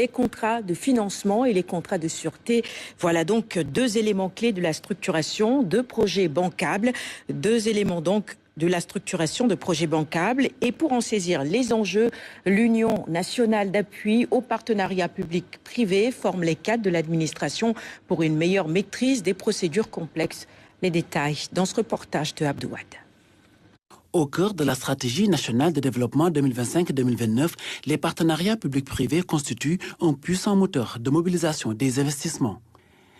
Les contrats de financement et les contrats de sûreté, voilà donc deux éléments clés de la structuration de projets bancables, deux éléments donc de la structuration de projets bancables. Et pour en saisir les enjeux, l'Union nationale d'appui au partenariat public-privé forme les cadres de l'administration pour une meilleure maîtrise des procédures complexes. Les détails dans ce reportage de Abdouad. Au cœur de la stratégie nationale de développement 2025-2029, les partenariats publics-privés constituent un puissant moteur de mobilisation des investissements.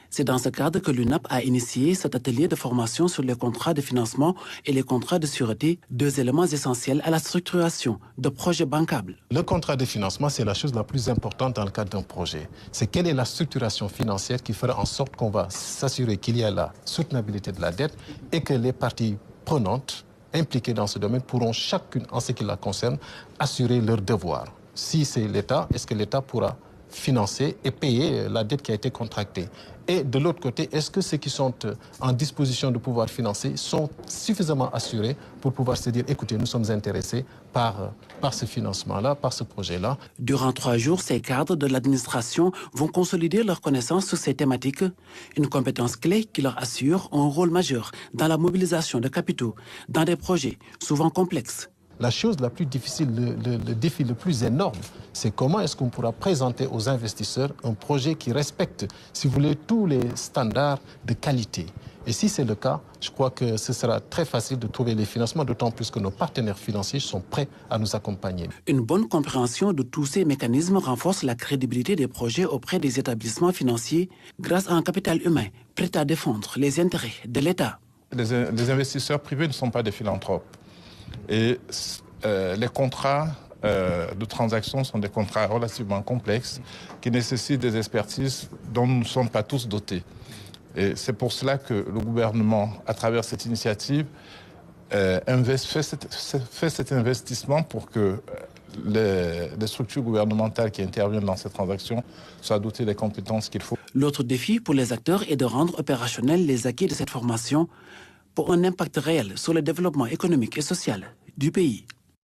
C'est dans ce cadre que l'UNAP a initié cet atelier de formation sur les contrats de financement et les contrats de sûreté, deux éléments essentiels à la structuration de projets bancables. Le contrat de financement, c'est la chose la plus importante dans le cadre d'un projet. C'est quelle est la structuration financière qui fera en sorte qu'on va s'assurer qu'il y a la soutenabilité de la dette et que les parties prenantes impliqués dans ce domaine pourront chacune, en ce qui la concerne, assurer leurs devoirs. Si c'est l'État, est-ce que l'État pourra financer et payer la dette qui a été contractée? Et de l'autre côté, est-ce que ceux qui sont en disposition de pouvoir financer sont suffisamment assurés pour pouvoir se dire, écoutez, nous sommes intéressés par ce financement-là, par ce projet-là. Durant 3 jours, ces cadres de l'administration vont consolider leurs connaissances sur ces thématiques, une compétence clé qui leur assure un rôle majeur dans la mobilisation de capitaux, dans des projets souvent complexes. La chose la plus difficile, le défi le plus énorme, c'est comment est-ce qu'on pourra présenter aux investisseurs un projet qui respecte, si vous voulez, tous les standards de qualité. Et si c'est le cas, je crois que ce sera très facile de trouver les financements, d'autant plus que nos partenaires financiers sont prêts à nous accompagner. Une bonne compréhension de tous ces mécanismes renforce la crédibilité des projets auprès des établissements financiers grâce à un capital humain prêt à défendre les intérêts de l'État. Les investisseurs privés ne sont pas des philanthropes. Et les contrats de transaction sont des contrats relativement complexes qui nécessitent des expertises dont nous ne sommes pas tous dotés. Et c'est pour cela que le gouvernement, à travers cette initiative, fait cet investissement pour que les structures gouvernementales qui interviennent dans ces transactions soient dotées des compétences qu'il faut. L'autre défi pour les acteurs est de rendre opérationnels les acquis de cette formation pour un impact réel sur le développement économique et social du pays.